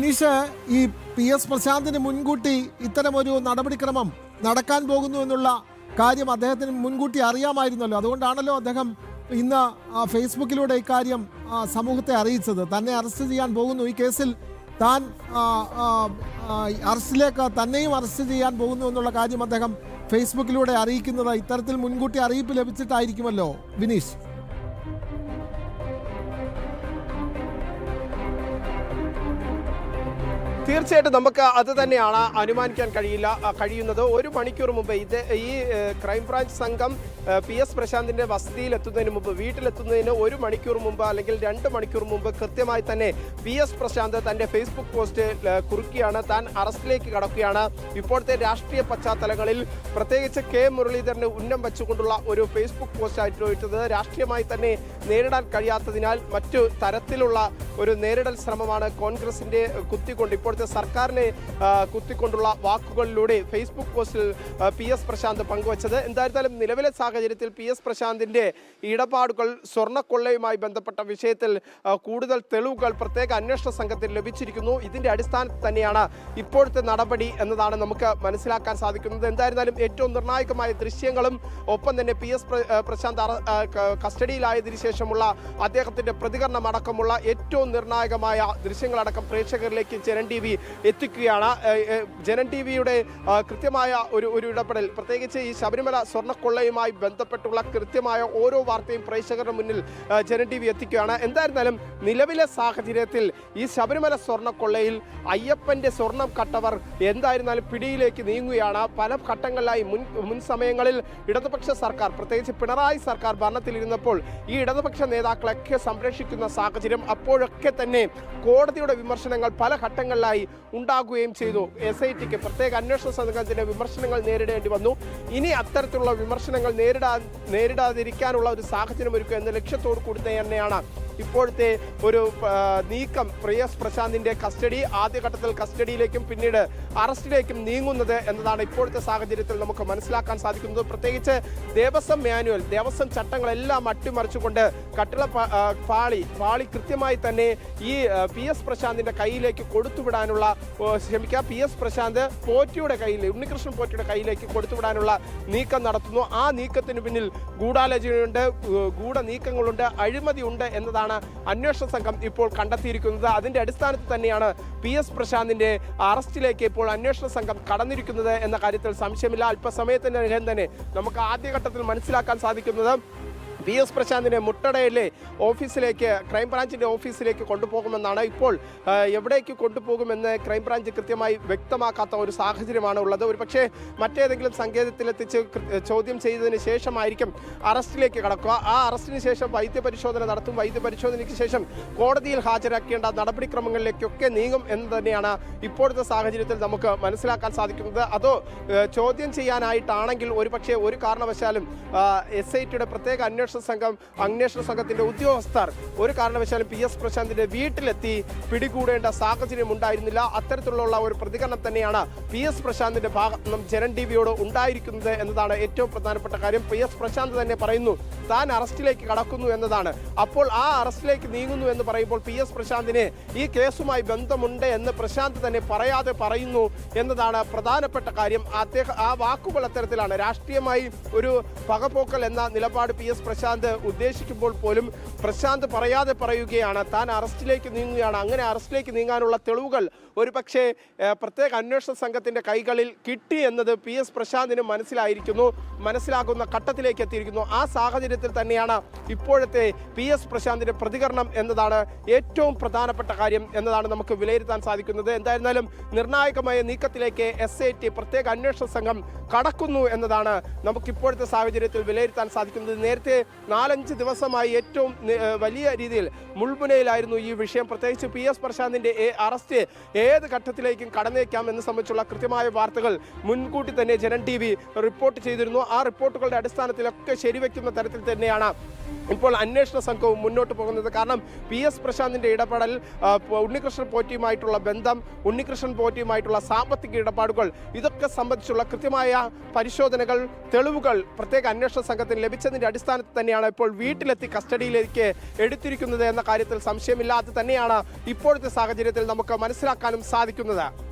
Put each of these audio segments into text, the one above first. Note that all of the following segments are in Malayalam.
നിഷ്, ഈ PS പ്രശാന്തിന് മുൻകൂട്ടി ഇത്തരമൊരു നടപടിക്രമം നടക്കാൻ പോകുന്നു എന്നുള്ള കാര്യം അദ്ദേഹത്തിന് മുൻകൂട്ടി അറിയാമായിരുന്നല്ലോ. അതുകൊണ്ടാണല്ലോ അദ്ദേഹം ഇന്ന് ഫേസ്ബുക്കിലൂടെ ഇക്കാര്യം സമൂഹത്തെ അറിയിച്ചത്. തന്നെ അറസ്റ്റ് ചെയ്യാൻ പോകുന്നു, ഈ കേസിൽ താൻ തന്നെയും അറസ്റ്റ് ചെയ്യാൻ പോകുന്നു എന്നുള്ള കാര്യം അദ്ദേഹം ഫേസ്ബുക്കിലൂടെ അറിയിക്കുന്നത് ഇത്തരത്തിൽ മുൻകൂട്ടി അറിയിപ്പ് ലഭിച്ചിട്ടായിരിക്കുമല്ലോ വിനീഷ്. തീർച്ചയായിട്ടും നമുക്ക് അത് തന്നെയാണ് അനുമാനിക്കാൻ കഴിയുന്നത്. ഒരു മണിക്കൂർ മുമ്പ് ഈ ക്രൈംബ്രാഞ്ച് സംഘം PS പ്രശാന്തിന്റെ വസതിയിലെത്തുന്നതിന് മുമ്പ്, വീട്ടിലെത്തുന്നതിന് ഒരു മണിക്കൂർ മുമ്പ് അല്ലെങ്കിൽ 2 മണിക്കൂർ മുമ്പ് കൃത്യമായി തന്നെ PS പ്രശാന്ത് തന്റെ ഫേസ്ബുക്ക് പോസ്റ്റ് കുറിക്കുകയാണ്. താൻ അറസ്റ്റിലേക്ക് കടക്കുകയാണ്. ഇപ്പോഴത്തെ രാഷ്ട്രീയ പശ്ചാത്തലങ്ങളിൽ പ്രത്യേകിച്ച് K മുരളീധരന് ഉന്നം വെച്ചുകൊണ്ടുള്ള ഒരു ഫേസ്ബുക്ക് പോസ്റ്റ് ആയിട്ട് രാഷ്ട്രീയമായി തന്നെ നേരിടാൻ കഴിയാത്തതിനാൽ മറ്റു തരത്തിലുള്ള ഒരു നേരിടൽ ശ്രമമാണ് കോൺഗ്രസിന്റെ കുത്തിക്കൊണ്ട് ഇപ്പോഴത്തെ സർക്കാരിനെ കുത്തിക്കൊണ്ടുള്ള വാക്കുകളിലൂടെ ഫേസ്ബുക്ക് പോസ്റ്റിൽ PS പ്രശാന്ത് പങ്കുവച്ചത്. എന്തായിരുന്നാലും നിലവിലെ സാഹചര്യത്തിൽ PS പ്രശാന്തിന്റെ ഇടപാടുകൾ സ്വർണ്ണക്കൊള്ളയുമായി ബന്ധപ്പെട്ട വിഷയത്തിൽ കൂടുതൽ തെളിവുകൾ പ്രത്യേക അന്വേഷണ സംഘത്തിൽ ലഭിച്ചിരിക്കുന്നു. ഇതിന്റെ അടിസ്ഥാനത്തിൽ തന്നെയാണ് ഇപ്പോഴത്തെ നടപടി എന്നതാണ് നമുക്ക് മനസ്സിലാക്കാൻ സാധിക്കുന്നത്. എന്തായിരുന്നാലും ഏറ്റവും നിർണായകമായ ദൃശ്യങ്ങളും ഒപ്പം തന്നെ PS പ്രശാന്ത് കസ്റ്റഡിയിലായതിനു ശേഷമുള്ള അദ്ദേഹത്തിന്റെ പ്രതികരണം അടക്കമുള്ള ഏറ്റവും നിർണായകമായ ദൃശ്യങ്ങളടക്കം പ്രേക്ഷകരിലേക്ക് ജനൻ TV എത്തിക്കുകയാണ്. ജനൻ TVയുടെ കൃത്യമായ ഒരു ഇടപെടൽ, പ്രത്യേകിച്ച് ഈ ശബരിമല സ്വർണ്ണക്കൊള്ളയുമായി ബന്ധപ്പെട്ടുള്ള കൃത്യമായ ഓരോ വാർത്തയും പ്രേക്ഷകരുടെ മുന്നിൽ ജനൻ TV എത്തിക്കുകയാണ്. എന്തായിരുന്നാലും നിലവിലെ സാഹചര്യത്തിൽ ഈ ശബരിമല സ്വർണ്ണക്കൊള്ളയിൽ അയ്യപ്പന്റെ സ്വർണം കട്ടവർ എന്തായിരുന്നാലും പിടിയിലേക്ക് നീങ്ങുകയാണ്. പല ഘട്ടങ്ങളിലായി മുൻ സമയങ്ങളിൽ ഇടതുപക്ഷ സർക്കാർ, പ്രത്യേകിച്ച് പിണറായി സർക്കാർ ഭരണത്തിലിരുന്നപ്പോൾ ഈ ഇടതുപക്ഷ നേതാക്കളൊക്കെ സംരക്ഷിക്കുന്ന സാഹചര്യം, അപ്പോഴൊക്കെ തന്നെ കോടതിയുടെ വിമർശനങ്ങൾ പല ഘട്ടങ്ങളിലായി ഉണ്ടാകുകയും ചെയ്തു. SITക്ക് പ്രത്യേക അന്വേഷണ സംഘത്തിന്റെ വിമർശനങ്ങൾ നേരിടേണ്ടി വന്നു. ഇനി അത്തരത്തിലുള്ള വിമർശനങ്ങൾ നേരിടാതിരിക്കാനുള്ള ഒരു സാഹചര്യം ഒരുക്കുക എന്ന ലക്ഷ്യത്തോടു കൂടി തന്നെയാണ് ഇപ്പോഴത്തെ ഒരു നീക്കം PS പ്രശാന്തിന്റെ ആദ്യഘട്ടത്തിൽ കസ്റ്റഡിയിലേക്കും പിന്നീട് അറസ്റ്റിലേക്കും നീങ്ങുന്നത് എന്നതാണ് ഇപ്പോഴത്തെ സാഹചര്യത്തിൽ നമുക്ക് മനസ്സിലാക്കാൻ സാധിക്കുന്നത്. പ്രത്യേകിച്ച് ദേവസ്വം ചട്ടങ്ങളെല്ലാം അട്ടിമറിച്ചുകൊണ്ട് കട്ടിള പാളി കൃത്യമായി തന്നെ ഈ PS പ്രശാന്തിന്റെ കയ്യിലേക്ക് കൊടുത്തുവിടാനുള്ള PS പ്രശാന്ത് ഉണ്ണികൃഷ്ണൻ പോറ്റിയുടെ കയ്യിലേക്ക് കൊടുത്തുവിടാനുള്ള നീക്കം നടത്തുന്നു. ആ നീക്കത്തിന് പിന്നിൽ ഗൂഢാലോചനയുണ്ട്, നീക്കങ്ങളുണ്ട്, അഴിമതിയുണ്ട് എന്നതാണ് അന്വേഷണ സംഘം ഇപ്പോൾ കണ്ടെത്തിയിരിക്കുന്നത്. അതിന്റെ അടിസ്ഥാനത്തിൽ തന്നെയാണ് PS പ്രശാന്തിന്റെ അറസ്റ്റിലേക്ക് ഇപ്പോൾ അന്വേഷണ സംഘം കടന്നിരിക്കുന്നത് എന്ന കാര്യത്തിൽ സംശയമില്ല. അല്പസമയത്തിനകം തന്നെ നമുക്ക് ആദ്യഘട്ടത്തിൽ മനസ്സിലാക്കാൻ സാധിക്കുന്നത് PS പ്രശാന്തിനെ മുട്ടടയിലെ ഓഫീസിലേക്ക്, ക്രൈംബ്രാഞ്ചിന്റെ ഓഫീസിലേക്ക് കൊണ്ടുപോകുമെന്നാണ്. ഇപ്പോൾ എവിടേക്ക് കൊണ്ടുപോകുമെന്ന് ക്രൈംബ്രാഞ്ച് കൃത്യമായി വ്യക്തമാക്കാത്ത ഒരു സാഹചര്യമാണ് ഉള്ളത്. ഒരുപക്ഷെ മറ്റേതെങ്കിലും സങ്കേതത്തിലെത്തിച്ച് ചോദ്യം ചെയ്തതിന് ശേഷമായിരിക്കും അറസ്റ്റിലേക്ക് കടക്കുക. ആ അറസ്റ്റിന് ശേഷം വൈദ്യപരിശോധന നടത്തും. വൈദ്യപരിശോധനയ്ക്ക് ശേഷം കോടതിയിൽ ഹാജരാക്കേണ്ട നടപടിക്രമങ്ങളിലേക്കൊക്കെ നീങ്ങും എന്ന് തന്നെയാണ് ഇപ്പോഴത്തെ സാഹചര്യത്തിൽ നമുക്ക് മനസ്സിലാക്കാൻ സാധിക്കുന്നത്. അതോ ചോദ്യം ചെയ്യാനായിട്ടാണെങ്കിൽ ഒരുപക്ഷെ ഒരു കാരണവശാലും SITയുടെ പ്രത്യേക അന്വേഷണ സംഘത്തിന്റെ ഉദ്യോഗസ്ഥർ ഒരു കാരണവശാലും PS പ്രശാന്തിന്റെ വീട്ടിലെത്തി പിടികൂടേണ്ട സാഹചര്യം ഉണ്ടായിരുന്നില്ല. അത്തരത്തിലുള്ള ഒരു പ്രതികരണം തന്നെയാണ് PS പ്രശാന്തിന്റെ ഭാഗത്ത് ജനൻ TVയോട് ഉണ്ടായിരിക്കുന്നത് എന്നതാണ് ഏറ്റവും പ്രധാനപ്പെട്ട കാര്യം. PS പ്രശാന്ത് തന്നെ പറയുന്നു താൻ അറസ്റ്റിലേക്ക് കടക്കുന്നു എന്നതാണ്. അപ്പോൾ ആ അറസ്റ്റിലേക്ക് നീങ്ങുന്നു എന്ന് പറയുമ്പോൾ PS പ്രശാന്തിന് ഈ കേസുമായി ബന്ധമുണ്ട് എന്ന് പ്രശാന്ത് തന്നെ പറയാതെ പറയുന്നു എന്നതാണ് പ്രധാനപ്പെട്ട കാര്യം. ആ വാക്കുകൾ അത്തരത്തിലാണ്. രാഷ്ട്രീയമായി ഒരു പകപോക്കൽ എന്ന നിലപാട് PS പ്രശാന്ത് ഉദ്ദേശിക്കുമ്പോൾ പോലും പ്രശാന്ത് പറയാതെ പറയുകയാണ് താൻ അറസ്റ്റിലേക്ക് നീങ്ങുകയാണ്. അങ്ങനെ അറസ്റ്റിലേക്ക് നീങ്ങാനുള്ള തെളിവുകൾ ഒരുപക്ഷെ പ്രത്യേക അന്വേഷണ സംഘത്തിന്റെ കൈകളിൽ കിട്ടി എന്നത് PS പ്രശാന്തിന് മനസ്സിലാകുന്ന ഘട്ടത്തിലേക്ക് എത്തിയിരിക്കുന്നു. ആ സാഹചര്യത്തിൽ തന്നെയാണ് ഇപ്പോഴത്തെ PS പ്രശാന്തിന്റെ പ്രതികരണം എന്നതാണ് ഏറ്റവും പ്രധാനപ്പെട്ട കാര്യം എന്നതാണ് നമുക്ക് വിലയിരുത്താൻ സാധിക്കുന്നത്. എന്തായിരുന്നാലും നിർണായകമായ നീക്കത്തിലേക്ക് SIT പ്രത്യേക അന്വേഷണ സംഘം കടക്കുന്നു എന്നതാണ് നമുക്ക് ഇപ്പോഴത്തെ സാഹചര്യത്തിൽ വിലയിരുത്താൻ സാധിക്കുന്നത്. നേരത്തെ 4-5 ദിവസമായി ഏറ്റവും വലിയ രീതിയിൽ മുൾമുനയിലായിരുന്നു ഈ വിഷയം. പ്രത്യേകിച്ച് PS പ്രശാന്തിന്റെ അറസ്റ്റ് ഏത് ഘട്ടത്തിലേക്കും കടന്നേക്കാം എന്ന് സംബന്ധിച്ചുള്ള കൃത്യമായ വാർത്തകൾ മുൻകൂട്ടി തന്നെ ജനൻ TV റിപ്പോർട്ട് ചെയ്തിരുന്നു. ആ റിപ്പോർട്ടുകളുടെ അടിസ്ഥാനത്തിലൊക്കെ ശരിവെക്കുന്ന തരത്തിൽ തന്നെയാണ് ഇപ്പോൾ അന്വേഷണ സംഘവും മുന്നോട്ട് പോകുന്നത്. കാരണം PS പ്രശാന്തിന്റെ ഇടപെടൽ, ഉണ്ണികൃഷ്ണൻ പോറ്റിയുമായിട്ടുള്ള ബന്ധം, ഉണ്ണികൃഷ്ണൻ പോറ്റിയുമായിട്ടുള്ള സാമ്പത്തിക ഇടപാടുകൾ, ഇതൊക്കെ സംബന്ധിച്ചുള്ള കൃത്യമായ പരിശോധനകൾ, തെളിവുകൾ പ്രത്യേക അന്വേഷണ സംഘത്തിന് ലഭിച്ചതിന്റെ അടിസ്ഥാനത്തിൽ തന്നെയാണ് ഇപ്പോൾ വീട്ടിലെത്തി കസ്റ്റഡിയിലേക്ക് എടുത്തിരിക്കുന്നത് എന്ന കാര്യത്തിൽ സംശയമില്ല. അത് തന്നെയാണ് ഇപ്പോഴത്തെ സാഹചര്യത്തിൽ നമുക്ക് മനസ്സിലാക്കാനും സാധിക്കുന്നത്.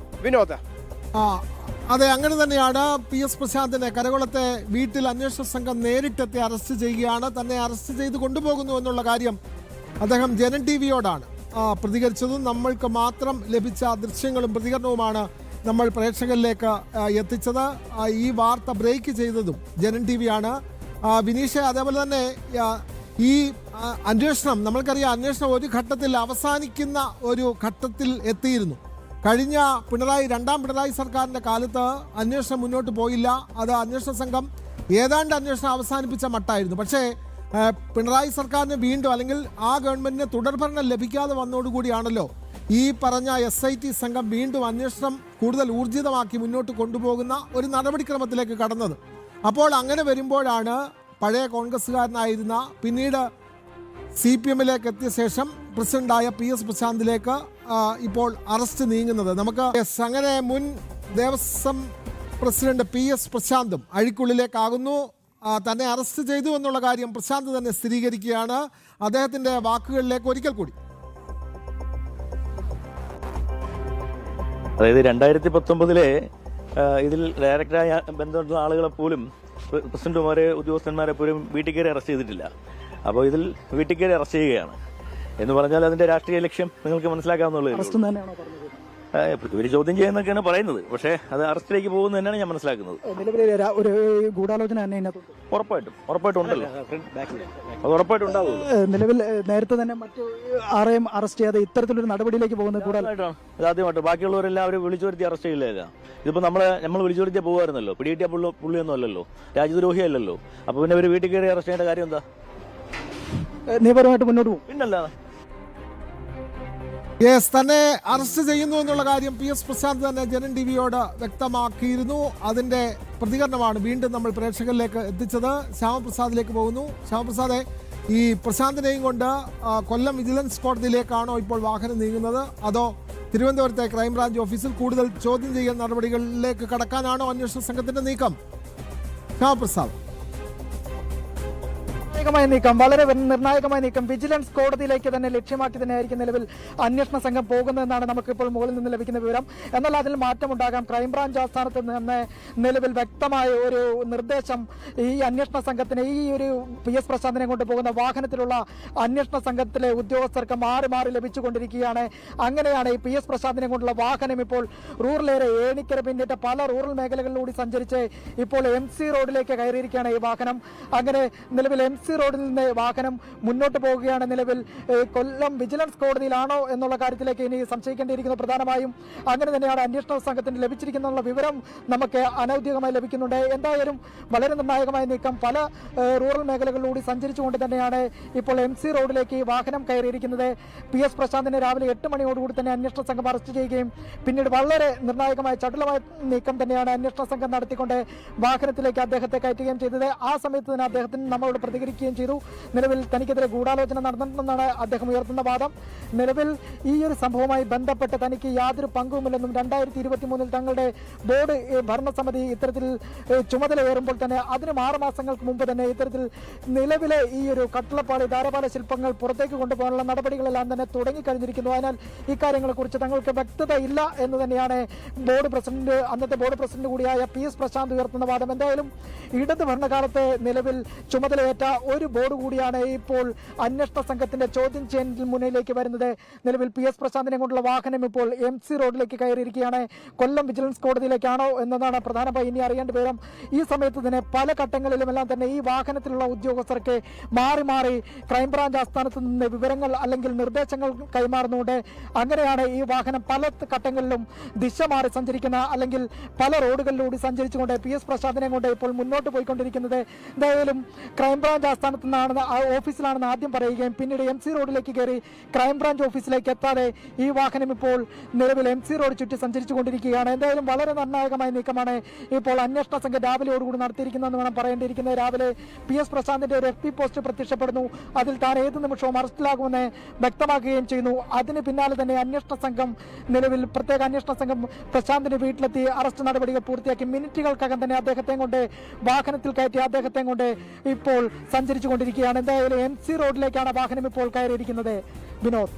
വിനോദ്. അതെ, അങ്ങനെ തന്നെയാണ്. PS പ്രശാന്തിനെ കരകുളത്തെ വീട്ടിൽ അന്വേഷണ സംഘം നേരിട്ടെത്തി അറസ്റ്റ് ചെയ്യുകയാണ്. തന്നെ അറസ്റ്റ് ചെയ്ത് കൊണ്ടുപോകുന്നു എന്നുള്ള കാര്യം അദ്ദേഹം ജനൻ TV-യോടാണ് പ്രതികരിച്ചതും നമ്മൾക്ക് മാത്രം ലഭിച്ച ദൃശ്യങ്ങളും പ്രതികരണവുമാണ് നമ്മൾ പ്രേക്ഷകരിലേക്ക് എത്തിച്ചത്. ഈ വാർത്ത ബ്രേക്ക് ചെയ്തതും ജനൻ TV-യാണ്. വിനീഷ്, അതേപോലെ തന്നെ ഈ അന്വേഷണം നമ്മൾക്കറിയാം, അന്വേഷണം ഒരു ഘട്ടത്തിൽ അവസാനിക്കുന്ന ഒരു ഘട്ടത്തിൽ എത്തിയിരുന്നു. കഴിഞ്ഞ രണ്ടാം പിണറായി സർക്കാരിൻ്റെ കാലത്ത് അന്വേഷണം മുന്നോട്ട് പോയില്ല. അത് അന്വേഷണ സംഘം ഏതാണ്ട് അന്വേഷണം അവസാനിപ്പിച്ച മട്ടായിരുന്നു. പക്ഷേ പിണറായി സർക്കാരിന് വീണ്ടും, അല്ലെങ്കിൽ ആ ഗവൺമെൻറ്റിന് തുടർഭരണം ലഭിക്കാതെ വന്നതോടുകൂടിയാണല്ലോ ഈ പറഞ്ഞ SIT സംഘം വീണ്ടും അന്വേഷണം കൂടുതൽ ഊർജിതമാക്കി മുന്നോട്ട് കൊണ്ടുപോകുന്ന ഒരു നടപടിക്രമത്തിലേക്ക് കടന്നത്. അപ്പോൾ അങ്ങനെ വരുമ്പോഴാണ് പഴയ കോൺഗ്രസ്സുകാരനായിരുന്ന, പിന്നീട് CPM-ലേക്ക് എത്തിയ ശേഷം പ്രസിഡന്റായ PS പ്രശാന്തിലേക്ക് ഇപ്പോൾ അറസ്റ്റ് നീങ്ങുന്നത്. നമുക്ക് അങ്ങനെ മുൻ ദേവസ്വം പ്രസിഡന്റ് PS പ്രശാന്തും അഴിക്കുള്ളിലേക്കാകുന്നു. തന്നെ അറസ്റ്റ് ചെയ്തു എന്നുള്ള കാര്യം പ്രശാന്ത് തന്നെ സ്ഥിരീകരിക്കുകയാണ്. അദ്ദേഹത്തിന്റെ വാക്കുകളിലേക്ക് ഒരിക്കൽ കൂടി. അതായത് 2019 ഇതിൽ ഡയറക്ടറായ ബന്ധമുള്ള ആളുകളെ പോലും, പ്രസിഡന്റുമാരെ, ഉദ്യോഗസ്ഥന്മാരെ പോലും വീട്ടിൽ കയറി അറസ്റ്റ് ചെയ്തിട്ടില്ല. അപ്പോൾ ഇതിൽ വീട്ടിൽ കയറി അറസ്റ്റ് ചെയ്യുകയാണ് എന്ന് പറഞ്ഞാൽ അതിന്റെ രാഷ്ട്രീയ ലക്ഷ്യം നിങ്ങൾക്ക് മനസ്സിലാക്കാവുന്നുള്ളൂ. ഇവർ ചോദ്യം ചെയ്യുന്നൊക്കെയാണ് പറയുന്നത്, പക്ഷേ അത് അറസ്റ്റിലേക്ക് പോകുന്നത് തന്നെയാണ് ഞാൻ മനസ്സിലാക്കുന്നത്. ഒരു ഗൂഢാലോചന തന്നെ ഉറപ്പായിട്ടും ഉണ്ടല്ലോ, അത് ഉറപ്പായിട്ടും ഉണ്ടാവും. നിലവിൽ നേരത്തെ തന്നെ മറ്റു ആരെയും അറസ്റ്റ് ചെയ്യാതെ ഇത്തരത്തിലൊരു നടപടിയിലേക്ക് പോകുന്നത് കൂടുതലായിട്ടാണ്. ഇതാദ്യമായിട്ട് ബാക്കിയുള്ളവരെല്ലാം അവർ വിളിച്ചു വരുത്തി അറസ്റ്റ് ചെയ്യില്ല. ഇതിപ്പോ നമ്മൾ വിളിച്ചു വരുത്തിയാൽ പോകുമായിരുന്നല്ലോ. പിടികിട്ടിയ പുള്ളിയൊന്നും അല്ലല്ലോ, രാജ്യദ്രോഹി അല്ലല്ലോ. അപ്പൊ പിന്നെ ഇവർ വീട്ടിൽ കയറി അറസ്റ്റ് ചെയ്യേണ്ട കാര്യം എന്താ? നിയമപരമായിട്ട് മുന്നോട്ട് പോകും. പിന്നല്ല, തന്നെ അറസ്റ്റ് ചെയ്യുന്നു എന്നുള്ള കാര്യം PS പ്രശാന്ത് തന്നെ ജനൻ TV-യോട് വ്യക്തമാക്കിയിരുന്നു. അതിന്റെ പ്രതികരണമാണ് വീണ്ടും നമ്മൾ പ്രേക്ഷകരിലേക്ക് എത്തിച്ചത്. ശ്യാമപ്രസാദിലേക്ക് പോകുന്നു. ശ്യാമപ്രസാദെ, ഈ പ്രശാന്തിനെയും കൊണ്ട് കൊല്ലം വിജിലൻസ് കോടതിയിലേക്കാണോ ഇപ്പോൾ വാഹനം നീങ്ങുന്നത്, അതോ തിരുവനന്തപുരത്തെ ക്രൈംബ്രാഞ്ച് ഓഫീസിൽ കൂടുതൽ ചോദ്യം ചെയ്യൽ നടപടികളിലേക്ക് കടക്കാനാണോ അന്വേഷണ സംഘത്തിന്റെ നീക്കം? ശ്യാമപ്രസാദ്. വളരെ നിർണായകമായ നീക്കം വിജിലൻസ് കോടതിയിലേക്ക് തന്നെ ലക്ഷ്യമാക്കി തന്നെയായിരിക്കും നിലവിൽ അന്വേഷണ സംഘം പോകുന്നതെന്നാണ് നമുക്കിപ്പോൾ മുകളിൽ നിന്ന് ലഭിക്കുന്ന വിവരം. എന്നാൽ അതിൽ മാറ്റമുണ്ടാകാം. ക്രൈംബ്രാഞ്ച് ആസ്ഥാനത്ത് നിന്ന് നിലവിൽ വ്യക്തമായ ഒരു നിർദ്ദേശം ഈ അന്വേഷണ സംഘത്തിന്, ഈ ഒരു PS പ്രശാന്തിനെ കൊണ്ടുപോകുന്ന വാഹനത്തിലുള്ള അന്വേഷണ സംഘത്തിലെ ഉദ്യോഗസ്ഥർക്ക് മാറി മാറി ലഭിച്ചുകൊണ്ടിരിക്കുകയാണ്. അങ്ങനെയാണ് ഈ PS പ്രശാന്തിനെ കൊണ്ടുള്ള വാഹനം ഇപ്പോൾ റൂറൽ ഏരിയ, ഏണിക്കര പിന്നിട്ട് പല റൂറൽ മേഖലകളിലൂടെ സഞ്ചരിച്ച് ഇപ്പോൾ MC റോഡിലേക്ക് കയറിയിരിക്കുകയാണ് ഈ വാഹനം. അങ്ങനെ നിലവിൽ MC റോഡിൽ നിന്ന് വാഹനം മുന്നോട്ട് പോവുകയാണ്. നിലവിൽ കൊല്ലം വിജിലൻസ് കോടതിയിലാണോ എന്നുള്ള കാര്യത്തിലേക്ക് ഇനി സംശയിക്കേണ്ടിയിരിക്കുന്നു. പ്രധാനമായും അങ്ങനെ തന്നെയാണ് അന്വേഷണ സംഘത്തിന് ലഭിച്ചിരിക്കുന്ന വിവരം നമുക്ക് അനൌദ്യോഗികമായി ലഭിക്കുന്നുണ്ട്. എന്തായാലും വളരെ നിർണായകമായ നീക്കം. പല റൂറൽ മേഖലകളിലൂടെ സഞ്ചരിച്ചുകൊണ്ട് തന്നെയാണ് ഇപ്പോൾ MC റോഡിലേക്ക് വാഹനം കയറിയിരിക്കുന്നത്. PS പ്രശാന്തിനെ രാവിലെ 8 മണിയോടുകൂടി തന്നെ അന്വേഷണ സംഘം അറസ്റ്റ് ചെയ്യുകയും പിന്നീട് വളരെ നിർണായകമായ ചടുലമായ നീക്കം തന്നെയാണ് അന്വേഷണ സംഘം നടത്തിക്കൊണ്ട് വാഹനത്തിലേക്ക് അദ്ദേഹത്തെ കയറ്റുകയും ചെയ്തത്. ആ സമയത്ത് തന്നെ അദ്ദേഹത്തിന് നമ്മളോട് പ്രതികരിക്കുകയും ചെയ്തു. നിലവിൽ തനിക്കെതിരെ ഗൂഢാലോചന നടന്നിട്ടുണ്ടെന്നാണ് അദ്ദേഹം ഉയർത്തുന്ന വാദം. നിലവിൽ ഈ ഒരു സംഭവവുമായി ബന്ധപ്പെട്ട് തനിക്ക് യാതൊരു പങ്കുമില്ലെന്നും 2023 തങ്ങളുടെ ബോർഡ് ഭരണസമിതി ഇത്തരത്തിൽ ചുമതലയേറുമ്പോൾ തന്നെ അതിന് 6 മാസങ്ങൾക്ക് മുമ്പ് തന്നെ ഇത്തരത്തിൽ നിലവിലെ ഈ ഒരു കട്ടളപ്പാളി ധാരപാല ശില്പങ്ങൾ പുറത്തേക്ക് കൊണ്ടുപോകാനുള്ള നടപടികളെല്ലാം തന്നെ തുടങ്ങിക്കഴിഞ്ഞിരിക്കുന്നു. അതിനാൽ ഇക്കാര്യങ്ങളെക്കുറിച്ച് തങ്ങൾക്ക് വ്യക്തത ഇല്ല എന്ന് തന്നെയാണ് അന്നത്തെ ബോർഡ് പ്രസിഡന്റ് കൂടിയായ PS പ്രശാന്ത് ഉയർത്തുന്ന വാദം. എന്തായാലും ഇടത് ഭരണകാലത്ത് നിലവിൽ ചുമതലയേറ്റ ഒരു ബോർഡ് കൂടിയാണ് ഇപ്പോൾ അന്വേഷണ സംഘത്തിന്റെ ചോദ്യം ചെയ്യലിന് മുന്നിലേക്ക് വരുന്നത്. നിലവിൽ PS പ്രശാന്തിനെ കൊണ്ടുള്ള വാഹനം ഇപ്പോൾ MC റോഡിലേക്ക് കയറിയിരിക്കുകയാണ്. കൊല്ലം വിജിലൻസ് കോടതിയിലേക്കാണോ എന്നതാണ് പ്രധാനമായി ഇനി അറിയേണ്ട വിവരം. ഈ സമയത്ത് തന്നെ പല ഘട്ടങ്ങളിലുമെല്ലാം തന്നെ ഈ വാഹനത്തിലുള്ള ഉദ്യോഗസ്ഥർക്ക് മാറി മാറി ക്രൈംബ്രാഞ്ച് ആസ്ഥാനത്ത് നിന്ന് വിവരങ്ങൾ അല്ലെങ്കിൽ നിർദ്ദേശങ്ങൾ കൈമാറുന്നുണ്ട്. അങ്ങനെയാണ് ഈ വാഹനം പല ഘട്ടങ്ങളിലും ദിശ മാറി സഞ്ചരിക്കുന്ന അല്ലെങ്കിൽ പല റോഡുകളിലൂടെ സഞ്ചരിച്ചുകൊണ്ട് PS പ്രശാന്തിനെ കൊണ്ട് ഇപ്പോൾ മുന്നോട്ട് പോയിക്കൊണ്ടിരിക്കുന്നത്. എന്തായാലും ക്രൈംബ്രാഞ്ച് ആസ്ഥാനത്ത് നിന്നാണ്, ഓഫീസിലാണെന്ന് ആദ്യം പറയുകയും പിന്നീട് MC റോഡിലേക്ക് കയറി ക്രൈംബ്രാഞ്ച് ഓഫീസിലേക്ക് എത്താതെ ഈ വാഹനം ഇപ്പോൾ നിലവിൽ MC റോഡ് ചുറ്റി സഞ്ചരിച്ചു കൊണ്ടിരിക്കുകയാണ്. എന്തായാലും വളരെ നിർണായകമായ നീക്കമാണ് ഇപ്പോൾ അന്വേഷണ സംഘം രാവിലെയോടുകൂടി നടത്തിയിരിക്കുന്നതെന്ന് വേണം പറയേണ്ടിയിരിക്കുന്നത്. രാവിലെ PS പ്രശാന്തിന്റെ ഒരു FB പോസ്റ്റ് പ്രത്യക്ഷപ്പെടുന്നു. അതിൽ താൻ ഏത് നിമിഷവും അറസ്റ്റിലാകുമെന്ന് വ്യക്തമാക്കുകയും ചെയ്യുന്നു. അതിന് പിന്നാലെ തന്നെ അന്വേഷണ സംഘം, നിലവിൽ പ്രത്യേക അന്വേഷണ സംഘം പ്രശാന്തിന്റെ വീട്ടിലെത്തി അറസ്റ്റ് നടപടികൾ പൂർത്തിയാക്കി മിനിറ്റുകൾക്കകം തന്നെ അദ്ദേഹത്തെ കൊണ്ട് വാഹനത്തിൽ കയറ്റി അദ്ദേഹത്തെ കൊണ്ട് ഇപ്പോൾ സഞ്ചരിച്ചുകൊണ്ടിരിക്കുകയാണ്. എന്തായാലും MC റോഡിലേക്കാണ് വാഹനം ഇപ്പോൾ കയറിയിരിക്കുന്നത്. വിനോദ്.